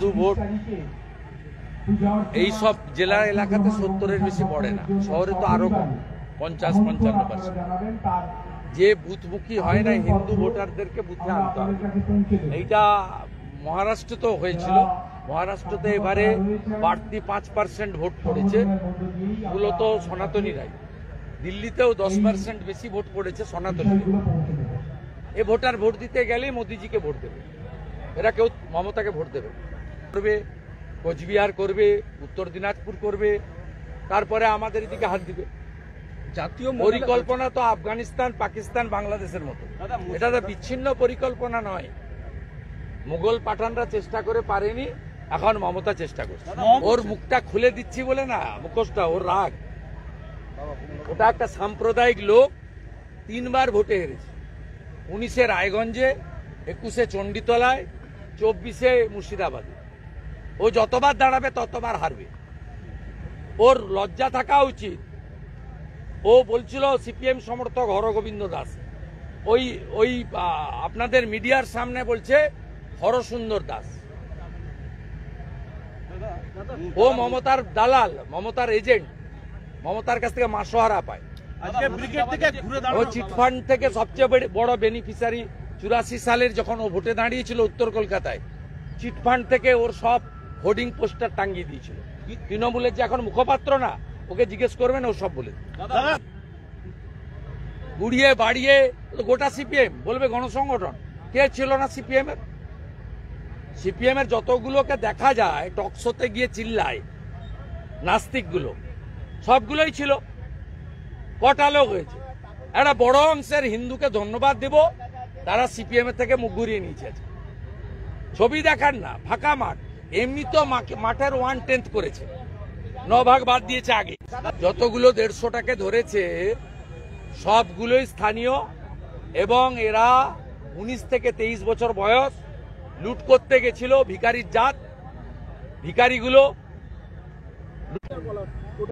Hindu vote এই সব জেলা এলাকাতে 70-এর বেশি পড়ে না, শহরে তো আরো কম, 50-55%। যে বুথমুখী হয় না হিন্দু ভোটারদেরকে বুথে আনতে হবে। এইটা মহারাষ্ট্র তো হয়েছিল, মহারাষ্ট্রতে এবারে বাড়তি 5% ভোট পড়েছে, মূলত সনাতনীরাই। দিল্লিতেও 10% বেশি ভোট পড়েছে সনাতনীরা। এ ভোটার ভোট দিতে গেলেই মোদিজিকে ভোট দেবে, এরা কেউ মমতাকে ভোট দেবে করবে, কোচবিহার করবে, উত্তর দিনাজপুর করবে, তারপরে আমাদের এদিকে হাত দিবে। জাতীয় পরিকল্পনা তো আফগানিস্তান, পাকিস্তান, বাংলাদেশের মতো, এটা তো বিচ্ছিন্ন পরিকল্পনা নয়। মুঘল পাঠানরা চেষ্টা করে পারেনি, এখন মমতা চেষ্টা করছে। ওর মুখটা খুলে দিচ্ছি বলে না, মুখোশটা ওর রাগ। ওটা একটা সাম্প্রদায়িক লোক, 3 বার ভোটে হেরেছে। 19-এ রায়গঞ্জে, 21-এ চণ্ডীতলায়, 24-এ মুর্শিদাবাদে। ও যতবার দাঁড়াবে ততবার হারবে। ওর লজ্জা থাকা উচিত। ও বলছিল সিপিএম সমর্থক হরগোবিন্দ দাস, ওই আপনাদের মিডিয়ার সামনে বলছে হরসুন্দর দাস। ও মমতার দালাল, মমতার এজেন্ট, মমতার কাছ থেকে মাসোহারা পায়। ও চিটফান্ড থেকে সবচেয়ে বড় বেনিফিশিয়ারি। 84 সালের যখন ও ভোটে দাঁড়িয়েছিল উত্তর কলকাতায়, চিটফান্ড থেকে ওর সব হোর্ডিং পোস্টার টাঙ্গিয়ে দিয়েছিল। তৃণমূলের যে এখন মুখপাত্র না, ওকে জিজ্ঞেস করবেন, ও সব বলে গুড়িয়ে বাড়িয়ে গোটা সিপিএম বলবে গণসংগঠন। কে ছিল না সিপিএম এর? সিপিএম এর যতগুলোকে দেখা যায় টকশোতে গিয়ে চিল্লায় নাস্তিকগুলো, সবগুলোই ছিল। কটা লোক হয়েছে? একটা বড় অংশের হিন্দুকে ধন্যবাদ দেব, তারা সিপিএম এর থেকে মুখ ঘুরিয়ে নিয়েছে। ছবি দেখান না, ফাঁকা মাঠ। এমনি তো মাঠের 1/10 করেছে, 9 ভাগ বাদ দিয়েছে আগে। যতগুলো 150টাকে ধরেছে সবগুলোই স্থানীয়, এবং এরা 19 থেকে 23 বছর বয়স, লুট করতে গেছিল। ভিখারির জাত, ভিখারিগুলো